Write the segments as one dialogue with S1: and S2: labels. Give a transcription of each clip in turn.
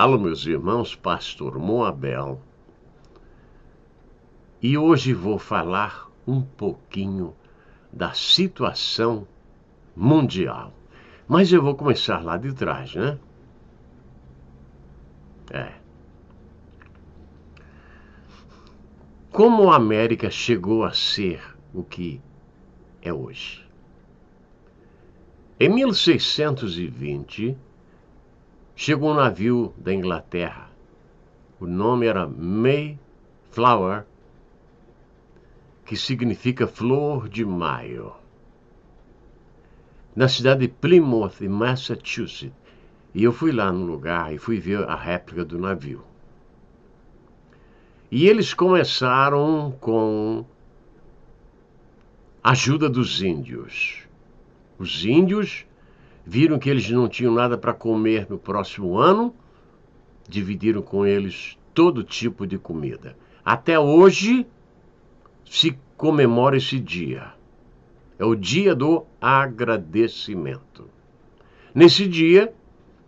S1: Alô, meus irmãos, Pastor Moabel. E hoje vou falar um pouquinho da situação mundial. Mas eu vou começar lá de trás, né? Como a América chegou a ser o que é hoje? Em 1620, chegou um navio da Inglaterra. O nome era Mayflower, que significa flor de maio, na cidade de Plymouth, em Massachusetts. E eu fui lá no lugar e fui ver a réplica do navio. E eles começaram com a ajuda dos índios. Os índios viram que eles não tinham nada para comer no próximo ano, dividiram com eles todo tipo de comida. Até hoje se comemora esse dia. É o dia do agradecimento. Nesse dia,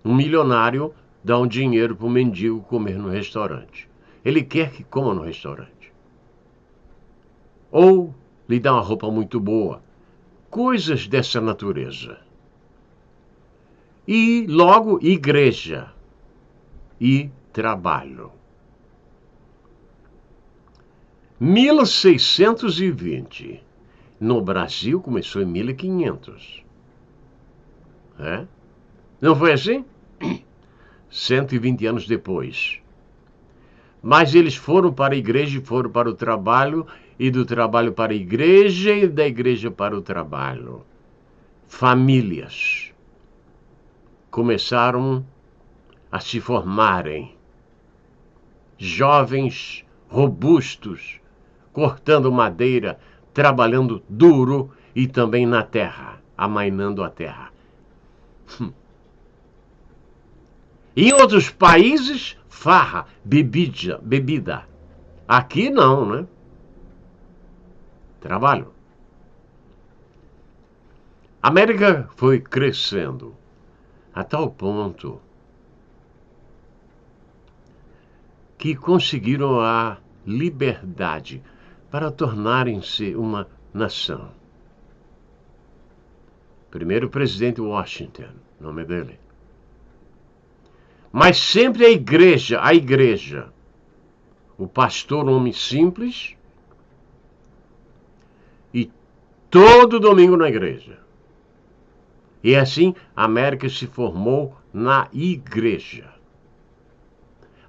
S1: um milionário dá um dinheiro para o mendigo comer no restaurante. Ele quer que coma no restaurante. Ou lhe dá uma roupa muito boa. Coisas dessa natureza. E logo, igreja e trabalho. 1620. No Brasil começou em 1500. Não foi assim? 120 anos depois. Mas eles foram para a igreja e foram para o trabalho, e do trabalho para a igreja e da igreja para o trabalho. Famílias começaram a se formarem. Jovens robustos, cortando madeira, trabalhando duro e também na terra, amainando a terra. Em outros países, farra, bebida. Aqui não, né? Trabalho. A América foi crescendo a tal ponto que conseguiram a liberdade para tornarem-se uma nação. Primeiro presidente Washington, nome dele. Mas sempre a igreja. O pastor, um homem simples, e todo domingo na igreja. E assim a América se formou na igreja.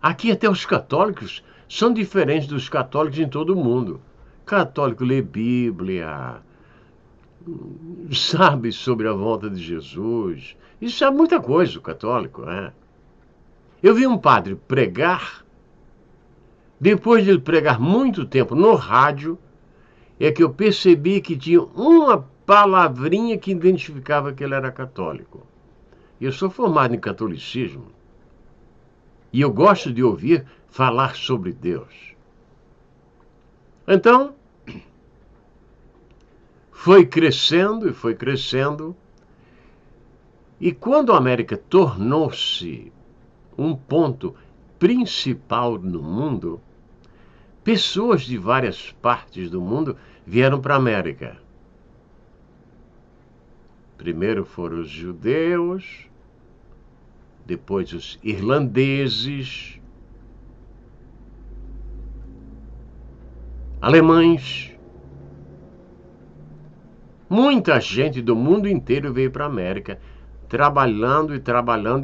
S1: Aqui até os católicos são diferentes dos católicos em todo o mundo. Católico lê Bíblia, sabe sobre a volta de Jesus. Isso sabe muita coisa, o católico, Eu vi um padre pregar, depois de ele pregar muito tempo no rádio, é que eu percebi que tinha uma palavrinha que identificava que ele era católico. Eu sou formado em catolicismo e eu gosto de ouvir falar sobre Deus. Então, foi crescendo e foi crescendo, e quando a América tornou-se um ponto principal no mundo, pessoas de várias partes do mundo vieram para a América. Primeiro foram os judeus, depois os irlandeses, alemães. Muita gente do mundo inteiro veio para a América, trabalhando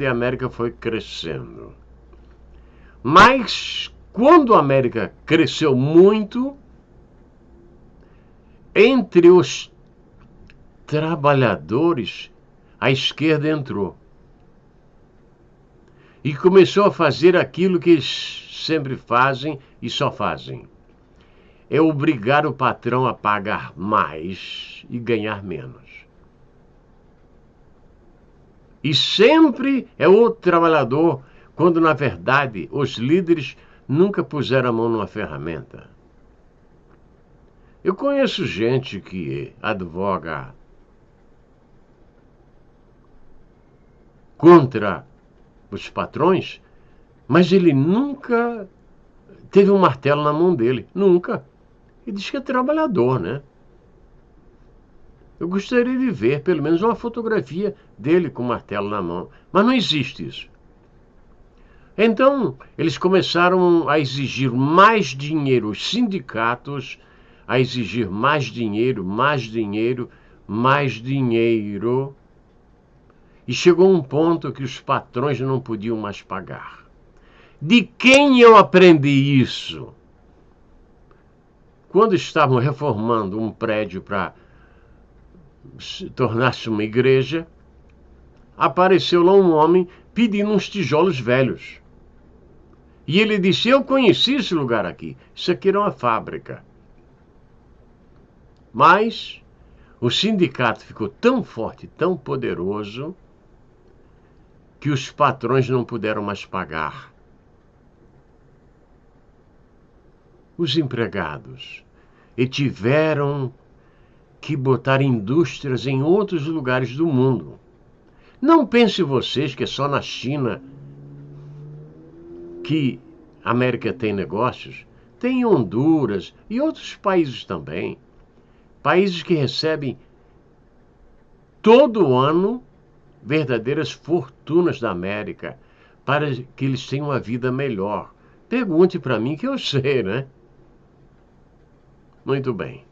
S1: e a América foi crescendo. Mas quando a América cresceu muito, entre os trabalhadores, a esquerda entrou e começou a fazer aquilo que eles sempre fazem e só fazem. É obrigar o patrão a pagar mais e ganhar menos. E sempre é o trabalhador, quando na verdade os líderes nunca puseram a mão numa ferramenta. Eu conheço gente que advoga contra os patrões, Mas ele nunca teve um martelo na mão dele. Nunca. Ele diz que é trabalhador, né? Eu gostaria de ver pelo menos uma fotografia dele com o martelo na mão. Mas não existe isso. Então, eles começaram a exigir mais dinheiro, os sindicatos, a exigir mais dinheiro, mais dinheiro, mais dinheiro. E chegou um ponto que os patrões não podiam mais pagar. De quem eu aprendi isso? Quando estavam reformando um prédio para tornar-se uma igreja, apareceu lá um homem pedindo uns tijolos velhos. E ele disse: eu conheci esse lugar aqui. Isso aqui era uma fábrica. Mas o sindicato ficou tão forte, tão poderoso, que os patrões não puderam mais pagar. Os empregados e tiveram que botar indústrias em outros lugares do mundo. Não pense vocês que é só na China que a América tem negócios. Tem em Honduras e outros países também. Países que recebem todo ano verdadeiras fortunas da América para que eles tenham uma vida melhor. Pergunte para mim que eu sei, né? Muito bem.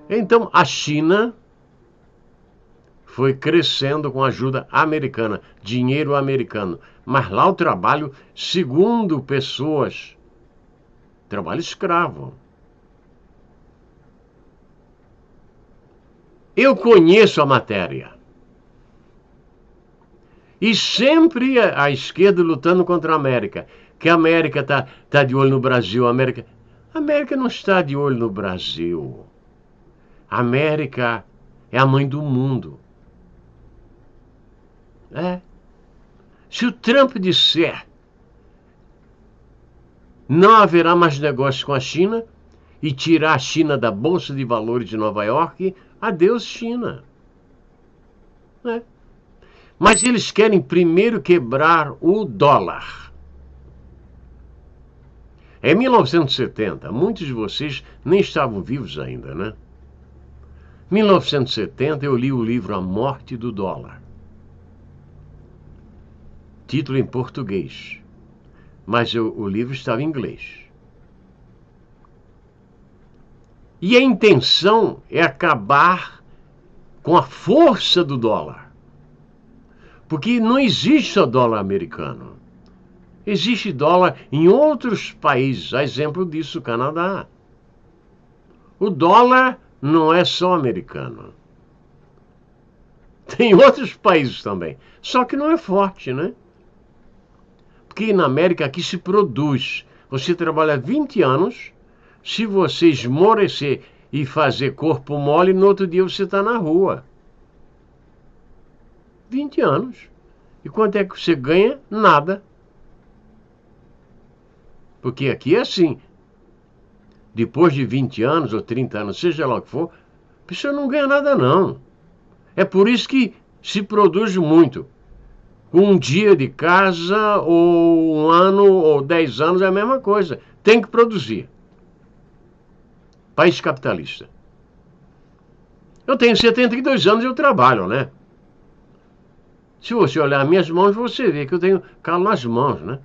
S1: Então, a China foi crescendo com ajuda americana, dinheiro americano. Mas lá o trabalho, segundo pessoas, trabalho escravo. Eu conheço a matéria. E sempre a esquerda lutando contra a América. Que a América tá de olho no Brasil. A América não está de olho no Brasil. A América é a mãe do mundo. Se o Trump disser não haverá mais negócio com a China e tirar a China da Bolsa de Valores de Nova York, adeus China. Mas eles querem primeiro quebrar o dólar. Em 1970, muitos de vocês nem estavam vivos ainda, né? Em 1970 eu li o livro A Morte do Dólar. Título em português, mas o livro estava em inglês. E a intenção é acabar com a força do dólar. Porque não existe só dólar americano. Existe dólar em outros países, a exemplo disso, o Canadá. O dólar não é só americano. Tem outros países também, só que não é forte, né? Porque na América aqui se produz. Você trabalha 20 anos, se você esmorecer e fazer corpo mole, no outro dia você está na rua. 20 anos. E quanto é que você ganha? Nada. Porque aqui é assim. Depois de 20 anos ou 30 anos, seja lá o que for, a pessoa não ganha nada não. É por isso que se produz muito. Um dia de casa, ou um ano, ou 10 anos, é a mesma coisa. Tem que produzir. País capitalista. Eu tenho 72 anos e eu trabalho, né? Se você olhar minhas mãos, você vê que eu tenho calo nas mãos, né?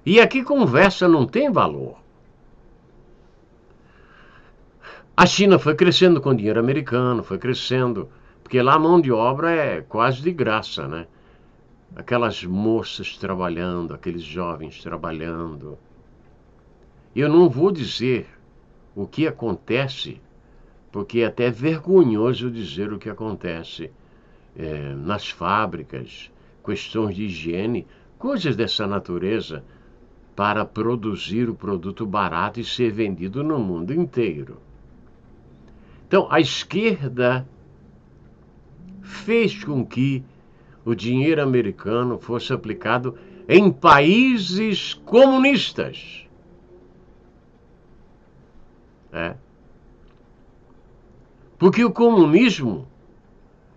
S1: E aqui conversa não tem valor. A China foi crescendo com dinheiro americano, foi crescendo, porque lá a mão de obra é quase de graça, né? Aquelas moças trabalhando, aqueles jovens trabalhando. Eu não vou dizer o que acontece, porque é até vergonhoso dizer o que acontece nas fábricas, questões de higiene, coisas dessa natureza, para produzir o produto barato e ser vendido no mundo inteiro. Então, a esquerda fez com que o dinheiro americano fosse aplicado em países comunistas. Porque o comunismo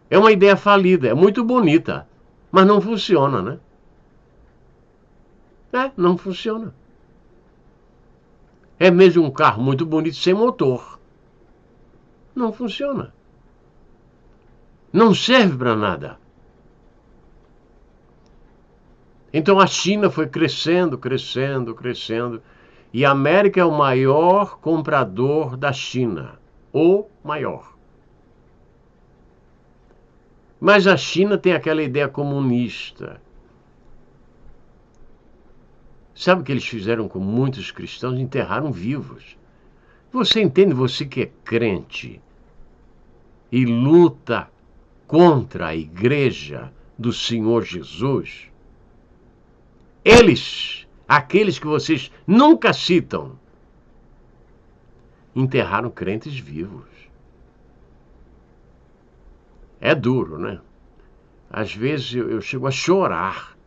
S1: é uma ideia falida, é muito bonita, mas não funciona, né? Não funciona. É mesmo um carro muito bonito sem motor. Não funciona. Não serve para nada. Então a China foi crescendo, crescendo, crescendo. E a América é o maior comprador da China. O maior. Mas a China tem aquela ideia comunista. Sabe o que eles fizeram com muitos cristãos? Enterraram vivos. Você entende, você que é crente e luta contra a igreja do Senhor Jesus, eles, aqueles que vocês nunca citam, enterraram crentes vivos. É duro, né? Às vezes eu chego a chorar,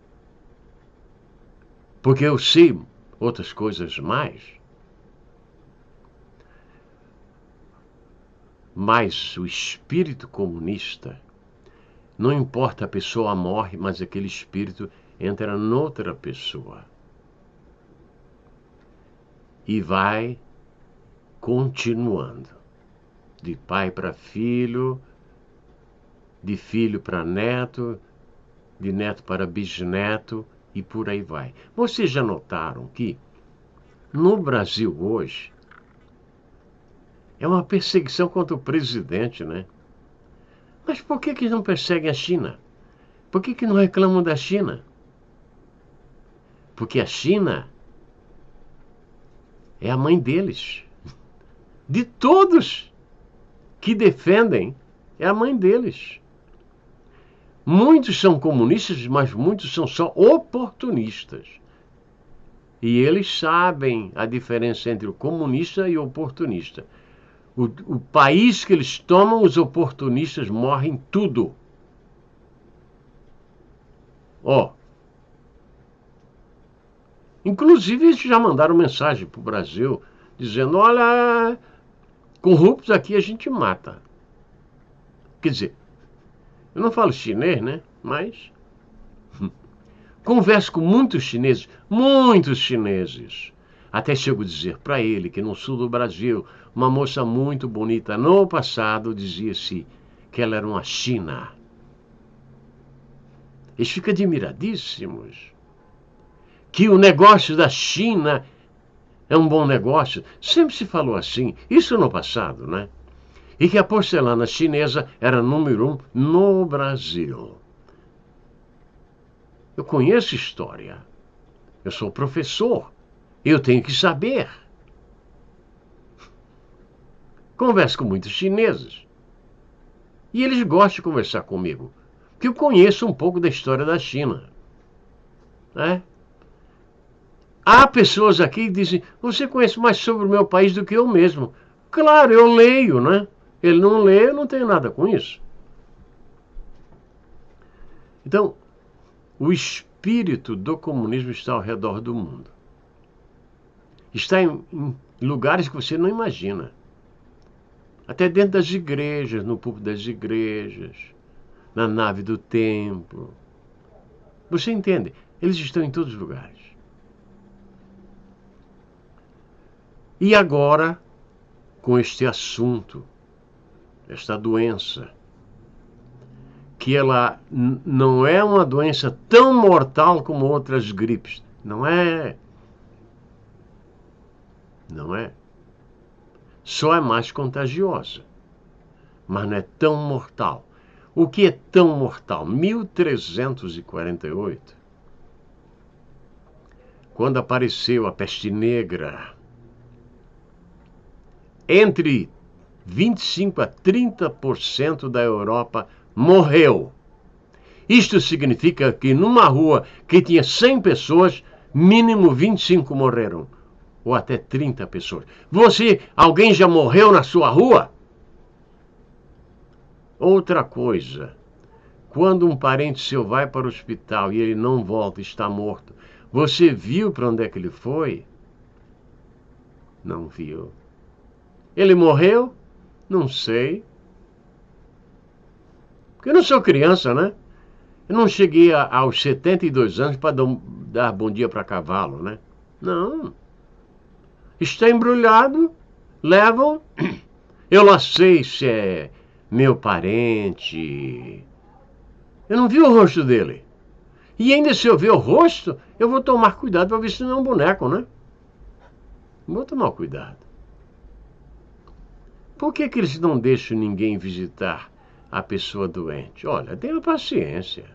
S1: porque eu sei outras coisas mais. Mas o espírito comunista, não importa, a pessoa morre, mas aquele espírito entra noutra pessoa. E vai continuando. De pai para filho, de filho para neto, de neto para bisneto e por aí vai. Vocês já notaram que no Brasil hoje é uma perseguição contra o presidente, né? Mas por que não perseguem a China? Por que não reclamam da China? Porque a China é a mãe deles. De todos que defendem, é a mãe deles. Muitos são comunistas, mas muitos são só oportunistas. E eles sabem a diferença entre o comunista e o oportunista. O país que eles tomam, os oportunistas morrem tudo. Inclusive, eles já mandaram mensagem para o Brasil, dizendo, olha, corruptos aqui a gente mata. Quer dizer, eu não falo chinês, né? Mas converso com muitos chineses. Até chego a dizer para ele que no sul do Brasil, uma moça muito bonita no passado dizia-se que ela era uma China. Eles ficam admiradíssimos. Que o negócio da China é um bom negócio. Sempre se falou assim, isso no passado, né? E que a porcelana chinesa era número 1 no Brasil. Eu conheço história. Eu sou professor. Eu tenho que saber. Converso com muitos chineses. E eles gostam de conversar comigo. Porque eu conheço um pouco da história da China. Né? Há pessoas aqui que dizem, você conhece mais sobre o meu país do que eu mesmo. Claro, eu leio, né? Ele não lê, eu não tenho nada com isso. Então, o espírito do comunismo está ao redor do mundo. Está em lugares que você não imagina. Até dentro das igrejas, no púlpito das igrejas, na nave do templo. Você entende? Eles estão em todos os lugares. E agora, com este assunto, esta doença, que ela não é uma doença tão mortal como outras gripes. Não é. Não é. Só é mais contagiosa. Mas não é tão mortal. O que é tão mortal? 1348, quando apareceu a peste negra, entre 25% a 30% da Europa morreu. Isto significa que numa rua que tinha 100 pessoas, mínimo 25 morreram. Ou até 30 pessoas. Alguém já morreu na sua rua? Outra coisa, quando um parente seu vai para o hospital e ele não volta, está morto, você viu para onde é que ele foi? Não viu. Ele morreu? Não sei. Porque eu não sou criança, né? Eu não cheguei aos 72 anos para dar bom dia para cavalo, né? Não. Está embrulhado, levam. Eu não sei se é meu parente. Eu não vi o rosto dele. E ainda se eu ver o rosto, eu vou tomar cuidado para ver se não é um boneco, né? Vou tomar cuidado. Por que eles não deixam ninguém visitar a pessoa doente? Olha, tenha paciência.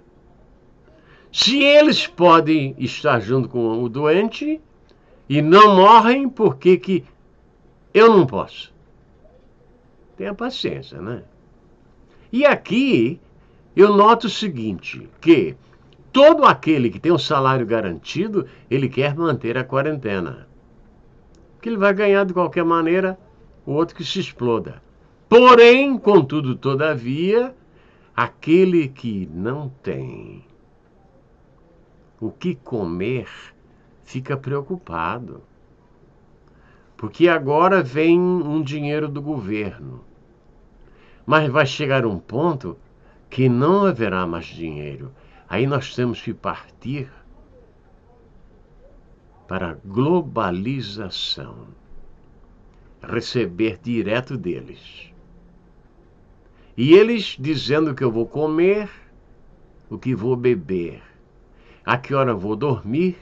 S1: Se eles podem estar junto com o doente e não morrem, por que eu não posso? Tenha paciência, né? E aqui eu noto o seguinte, que todo aquele que tem um salário garantido, ele quer manter a quarentena. Porque ele vai ganhar de qualquer maneira, o outro que se exploda. Porém, contudo, todavia, aquele que não tem o que comer fica preocupado. Porque agora vem um dinheiro do governo. Mas vai chegar um ponto que não haverá mais dinheiro. Aí nós temos que partir para a globalização. Receber direto deles. E eles dizendo que eu vou comer, o que vou beber, a que hora vou dormir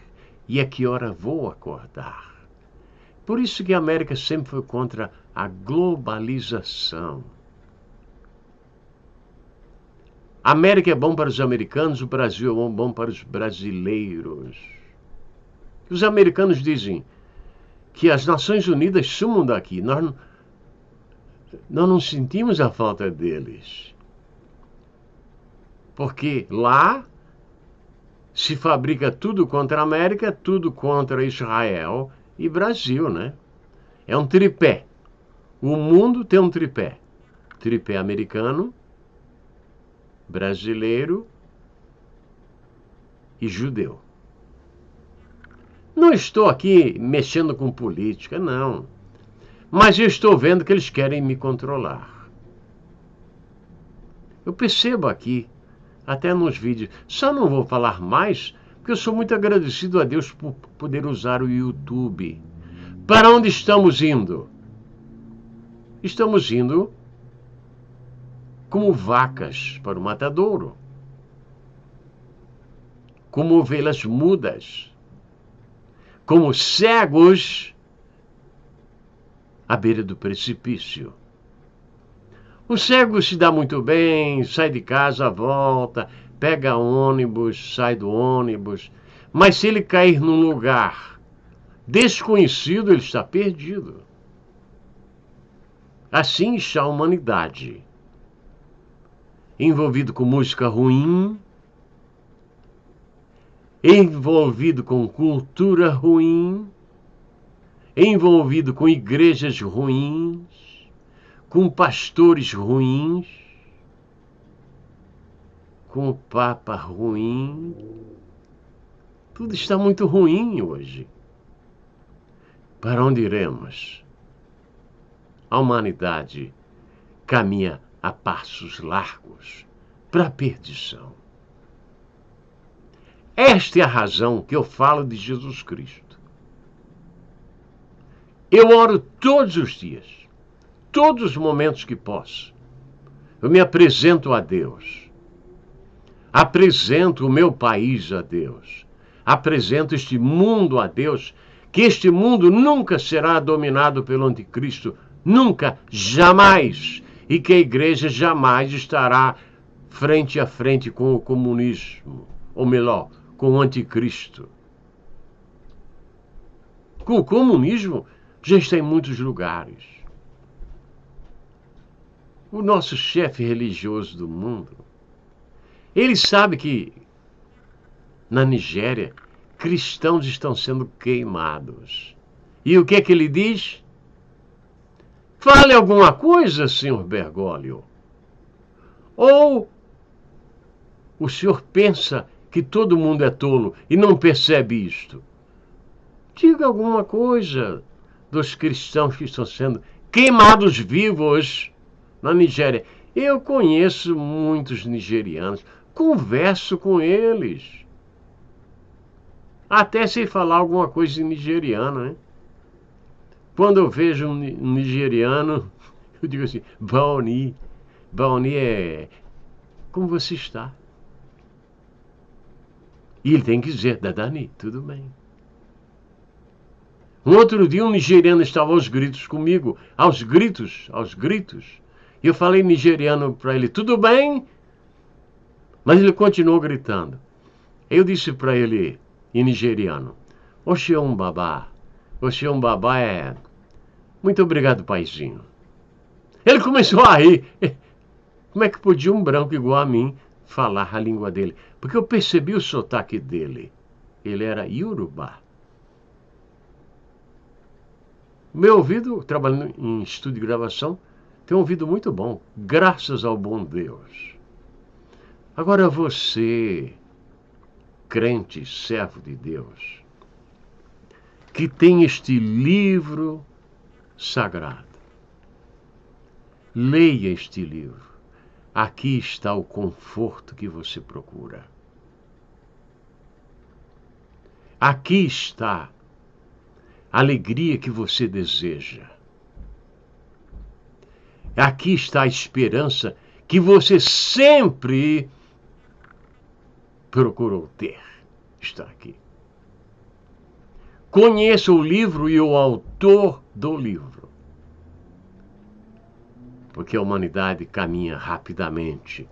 S1: e a que hora vou acordar. Por isso que a América sempre foi contra a globalização. A América é bom para os americanos, o Brasil é bom para os brasileiros. Os americanos dizem que as Nações Unidas sumam daqui. Nós não sentimos a falta deles. Porque lá se fabrica tudo contra a América, tudo contra Israel e Brasil, né? É um tripé. O mundo tem um tripé. Tripé americano, brasileiro e judeu. Não estou aqui mexendo com política, não. Mas eu estou vendo que eles querem me controlar. Eu percebo aqui, até nos vídeos. Só não vou falar mais, porque eu sou muito agradecido a Deus por poder usar o YouTube. Para onde estamos indo? Estamos indo como vacas para o matadouro. Como ovelhas mudas. Como cegos à beira do precipício. O cego se dá muito bem, sai de casa, volta, pega ônibus, sai do ônibus. Mas se ele cair num lugar desconhecido, ele está perdido. Assim está a humanidade. Envolvido com música ruim, envolvido com cultura ruim, envolvido com igrejas ruins, com pastores ruins, com o Papa ruim. Tudo está muito ruim hoje. Para onde iremos? A humanidade caminha a passos largos para a perdição. Esta é a razão que eu falo de Jesus Cristo. Eu oro todos os dias, todos os momentos que posso. Eu me apresento a Deus. Apresento o meu país a Deus. Apresento este mundo a Deus, que este mundo nunca será dominado pelo anticristo, nunca, jamais, e que a igreja jamais estará frente a frente com o comunismo, ou melhor, com o anticristo. Com o comunismo já está em muitos lugares. O nosso chefe religioso do mundo, ele sabe que na Nigéria cristãos estão sendo queimados. E o que é que ele diz? Fale alguma coisa, senhor Bergoglio. Ou o senhor pensa que todo mundo é tolo e não percebe isto? Diga alguma coisa dos cristãos que estão sendo queimados vivos na Nigéria. Eu conheço muitos nigerianos, converso com eles. Até sei falar alguma coisa em nigeriano, né? Quando eu vejo um nigeriano, eu digo assim, Baoni. Baoni é como você está. E ele tem que dizer, Dadani, tudo bem. Um outro dia um nigeriano estava aos gritos comigo, aos gritos. E eu falei nigeriano para ele, tudo bem? Mas ele continuou gritando. Eu disse para ele, em nigeriano, Oxeon babá. Oxeon babá é... Muito obrigado, paizinho. Ele começou a rir. Como é que podia um branco igual a mim falar a língua dele? Porque eu percebi o sotaque dele. Ele era iorubá. Meu ouvido, trabalhando em estúdio de gravação, tem um ouvido muito bom, graças ao bom Deus. Agora você, crente, servo de Deus, que tem este livro sagrado, leia este livro. Aqui está o conforto que você procura. Aqui está a alegria que você deseja. Aqui está a esperança que você sempre procurou ter. Está aqui. Conheça o livro e o autor do livro. Porque a humanidade caminha rapidamente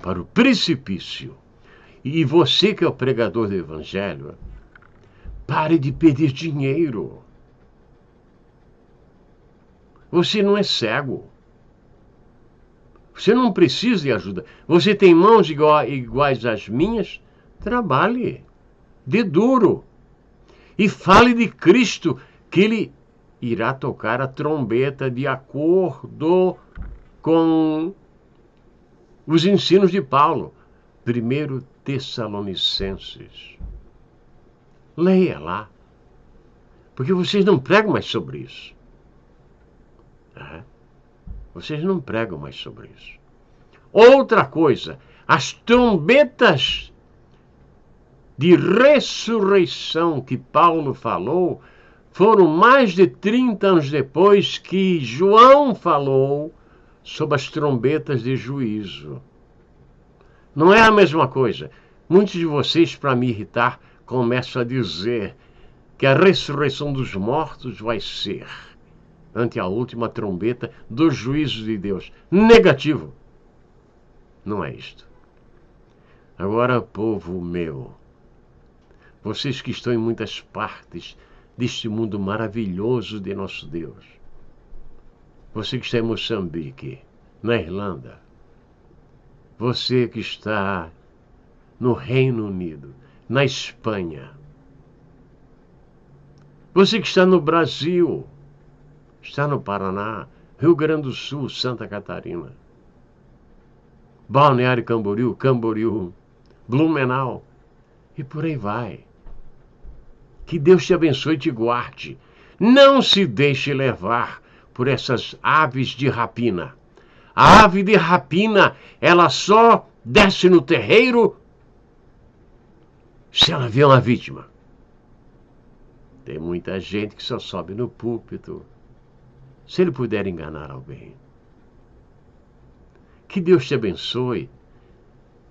S1: para o precipício. E você que é o pregador do Evangelho, pare de perder dinheiro. Você não é cego. Você não precisa de ajuda. Você tem mãos iguais às minhas? Trabalhe. Dê duro. E fale de Cristo, que Ele irá tocar a trombeta de acordo com os ensinos de Paulo. 1 Tessalonicenses. Leia lá. Porque vocês não pregam mais sobre isso. Vocês não pregam mais sobre isso. Outra coisa, as trombetas de ressurreição que Paulo falou foram mais de 30 anos depois que João falou sobre as trombetas de juízo. Não é a mesma coisa. Muitos de vocês, para me irritar, começam a dizer que a ressurreição dos mortos vai ser ante a última trombeta do juízo de Deus. Negativo. Não é isto. Agora, povo meu, vocês que estão em muitas partes deste mundo maravilhoso de nosso Deus, você que está em Moçambique, na Irlanda, você que está no Reino Unido, na Espanha, você que está no Brasil, está no Paraná, Rio Grande do Sul, Santa Catarina, Balneário Camboriú, Blumenau e por aí vai. Que Deus te abençoe e te guarde. Não se deixe levar por essas aves de rapina. A ave de rapina, ela só desce no terreiro se ela vê uma vítima. Tem muita gente que só sobe no púlpito se ele puder enganar alguém. Que Deus te abençoe,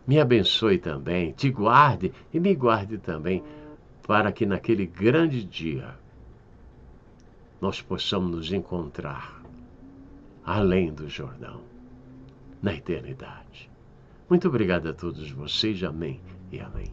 S1: me abençoe também, te guarde e me guarde também, para que naquele grande dia nós possamos nos encontrar além do Jordão, na eternidade. Muito obrigado a todos vocês, amém e amém.